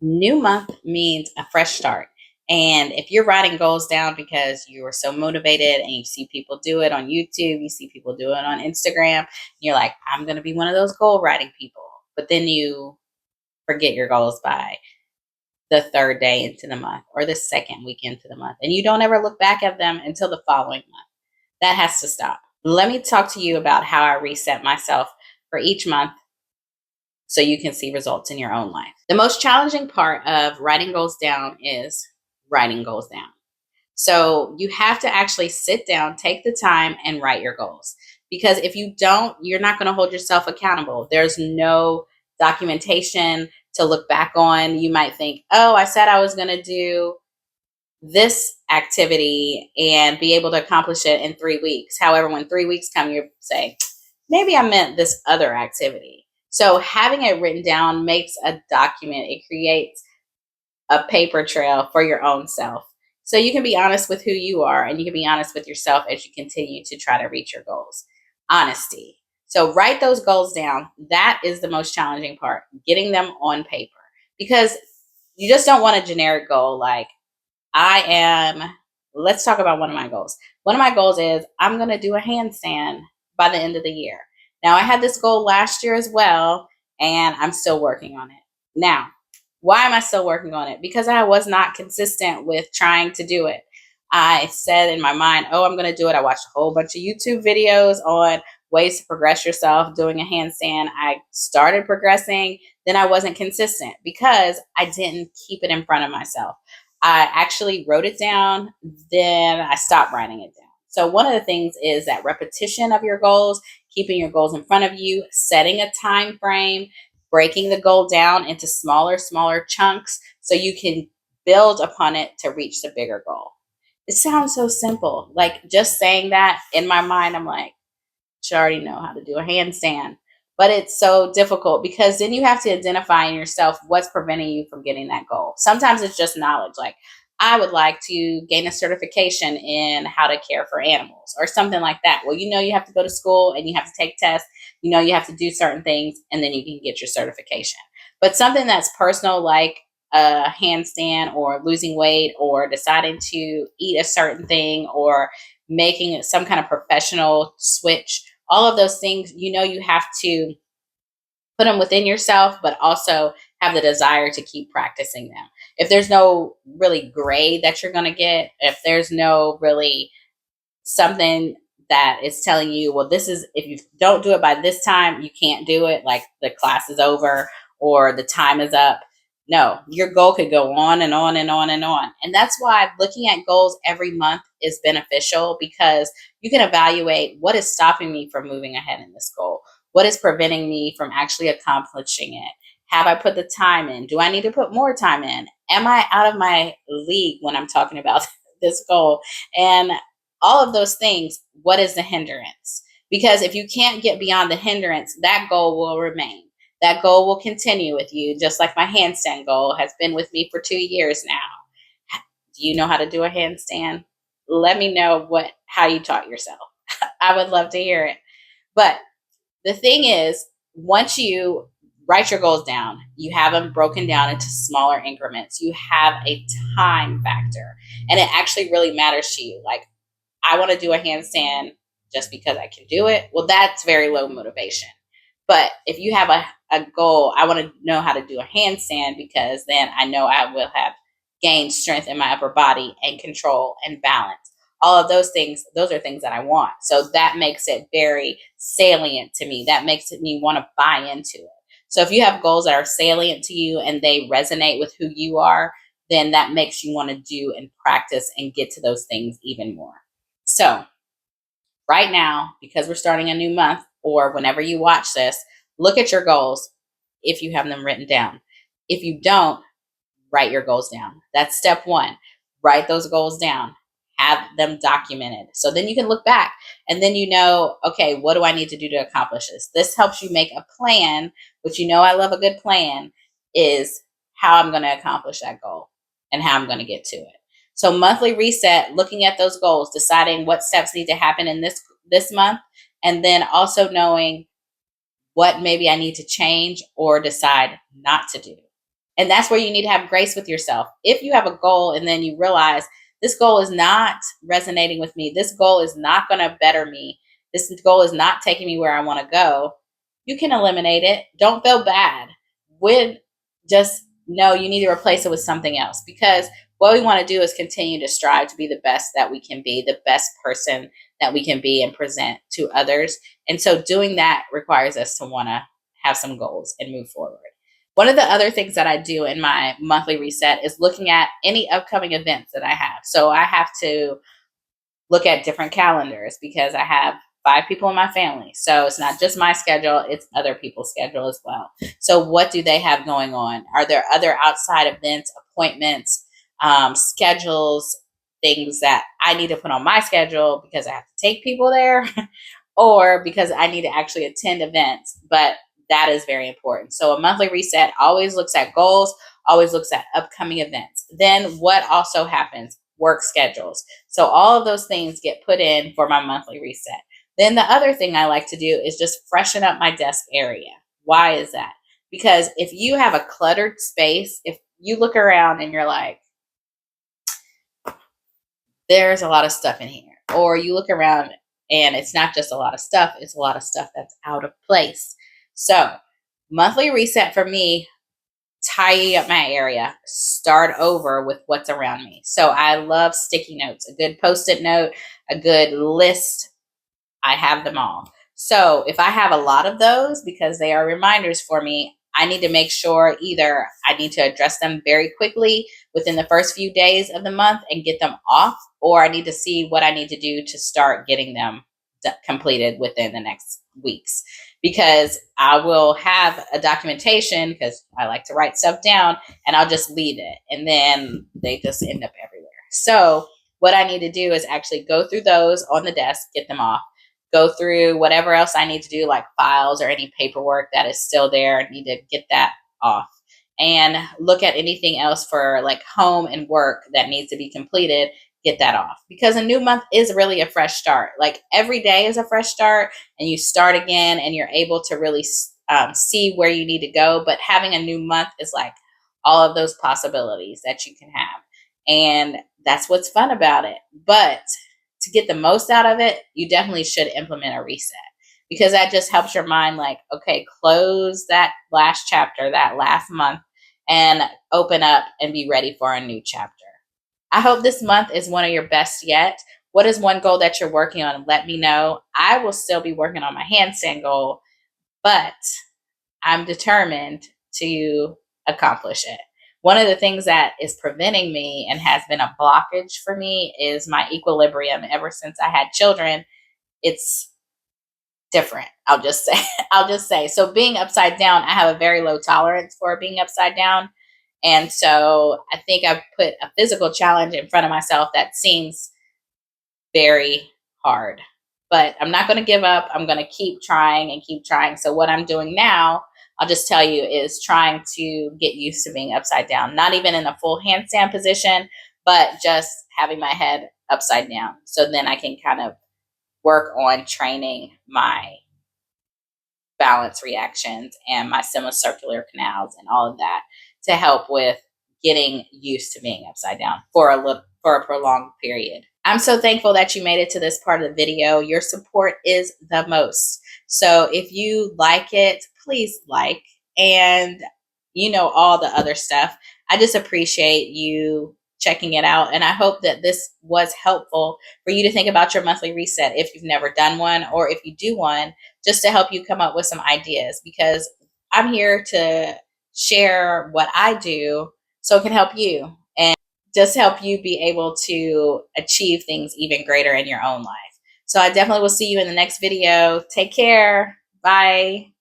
New month means a fresh start. And if you're writing goals down because you are so motivated and you see people do it on YouTube, you see people do it on Instagram, you're like, I'm going to be one of those goal writing people. But then you forget your goals by the third day into the month or the second week into the month. And you don't ever look back at them until the following month. That has to stop. Let me talk to you about how I reset myself for each month so you can see results in your own life. The most challenging part of writing goals down is writing goals down. So you have to actually sit down, take the time, and write your goals. Because if you don't, you're not going to hold yourself accountable. There's no documentation to look back on. You might think, oh, I said I was going to do this activity and be able to accomplish it in 3 weeks. However, when 3 weeks come, you say, maybe I meant this other activity. So having it written down makes a document. It creates a paper trail for your own self. So you can be honest with who you are and you can be honest with yourself as you continue to try to reach your goals. Honesty. So write those goals down. That is the most challenging part, getting them on paper, because you just don't want a generic goal like let's talk about one of my goals. One of my goals is I'm going to do a handstand by the end of the year. Now, I had this goal last year as well, and I'm still working on it. Now, why am I still working on it? Because I was not consistent with trying to do it. I said in my mind, oh, I'm going to do it. I watched a whole bunch of YouTube videos on ways to progress yourself doing a handstand. I started progressing, then I wasn't consistent because I didn't keep it in front of myself. I actually wrote it down, then I stopped writing it down. So one of the things is that repetition of your goals, keeping your goals in front of you, setting a time frame, breaking the goal down into smaller chunks so you can build upon it to reach the bigger goal. It sounds so simple. Like just saying that in my mind, I'm like, you already know how to do a handstand. But it's so difficult because then you have to identify in yourself what's preventing you from getting that goal. Sometimes it's just knowledge. Like, I would like to gain a certification in how to care for animals or something like that. Well, you have to go to school and you have to take tests. You have to do certain things and then you can get your certification. But something that's personal, like a handstand or losing weight or deciding to eat a certain thing or making some kind of professional switch, all of those things, you have to put them within yourself, but also have the desire to keep practicing them. If there's no really grade that you're going to get, if there's no really something that is telling you, well, this is, if you don't do it by this time, you can't do it, like the class is over or the time is up. No, your goal could go on and on and on and on. And that's why looking at goals every month is beneficial, because you can evaluate what is stopping me from moving ahead in this goal. What is preventing me from actually accomplishing it? Have I put the time in? Do I need to put more time in? Am I out of my league when I'm talking about this goal? And all of those things, what is the hindrance? Because if you can't get beyond the hindrance, that goal will remain. That goal will continue with you, just like my handstand goal has been with me for 2 years now. Do you know how to do a handstand? Let me know how you taught yourself. I would love to hear it. But the thing is, once you write your goals down, you have them broken down into smaller increments. You have a time factor, and it actually really matters to you. Like, I want to do a handstand just because I can do it. Well, that's very low motivation. But if you have a goal, I want to know how to do a handstand because then I know I will have gained strength in my upper body and control and balance. All of those things, those are things that I want. So that makes it very salient to me. That makes me want to buy into it. So if you have goals that are salient to you and they resonate with who you are, then that makes you want to do and practice and get to those things even more. So right now, because we're starting a new month, or whenever you watch this, look at your goals if you have them written down. If you don't, write your goals down. That's step one. Write those goals down. Have them documented. So then you can look back and then okay, what do I need to do to accomplish this? This helps you make a plan, which I love a good plan, is how I'm going to accomplish that goal and how I'm going to get to it. So monthly reset, looking at those goals, deciding what steps need to happen in this month, and then also knowing what maybe I need to change or decide not to do. And that's where you need to have grace with yourself. If you have a goal and then you realize this goal is not resonating with me, this goal is not going to better me, this goal is not taking me where I want to go, you can eliminate it. Don't feel bad. When just know you need to replace it with something else, because what we want to do is continue to strive to be the best that we can be, the best person that we can be and present to others. And so doing that requires us to want to have some goals and move forward. One of the other things that I do in my monthly reset is looking at any upcoming events that I have. So I have to look at different calendars because I have 5 people in my family. So it's not just my schedule, it's other people's schedule as well. So what do they have going on? Are there other outside events, appointments, schedules, things that I need to put on my schedule because I have to take people there or because I need to actually attend events? But that is very important. So a monthly reset always looks at goals, always looks at upcoming events. Then what also happens? Work schedules. So all of those things get put in for my monthly reset. Then the other thing I like to do is just freshen up my desk area. Why is that? Because if you have a cluttered space, if you look around and you're like, there's a lot of stuff in here, or you look around and it's not just a lot of stuff, it's a lot of stuff that's out of place. So monthly reset for me, tidy up my area, start over with what's around me. So I love sticky notes, a good post-it note, a good list. I have them all. So if I have a lot of those, because they are reminders for me, I need to make sure either I need to address them very quickly within the first few days of the month and get them off, or I need to see what I need to do to start getting them completed within the next weeks. Because I will have a documentation, because I like to write stuff down, and I'll just leave it. And then they just end up everywhere. So what I need to do is actually go through those on the desk, get them off, go through whatever else I need to do, like files or any paperwork that is still there. I need to get that off. And look at anything else for like home and work that needs to be completed, get that off. Because a new month is really a fresh start. Like every day is a fresh start, and you start again and you're able to really see where you need to go. But having a new month is like all of those possibilities that you can have. And that's what's fun about it. But to get the most out of it, you definitely should implement a reset, because that just helps your mind like, okay, close that last chapter, that last month, and open up and be ready for a new chapter. I hope this month is one of your best yet. What is one goal that you're working on? Let me know. I will still be working on my handstand goal, but I'm determined to accomplish it. One of the things that is preventing me and has been a blockage for me is my equilibrium. Ever since I had children, it's different. I'll just say. I'll just say. So being upside down, I have a very low tolerance for being upside down. And so I think I've put a physical challenge in front of myself that seems very hard. But I'm not going to give up. I'm going to keep trying and keep trying. So what I'm doing now, I'll just tell you, is trying to get used to being upside down. Not even in a full handstand position, but just having my head upside down. So then I can kind of work on training my balance reactions and my semicircular canals and all of that to help with getting used to being upside down for a prolonged period. I'm so thankful that you made it to this part of the video. Your support is the most. So if you like it, please like, and all the other stuff. I just appreciate you checking it out. And I hope that this was helpful for you to think about your monthly reset if you've never done one, or if you do one, just to help you come up with some ideas, because I'm here to share what I do so it can help you and just help you be able to achieve things even greater in your own life. So I definitely will see you in the next video. Take care. Bye.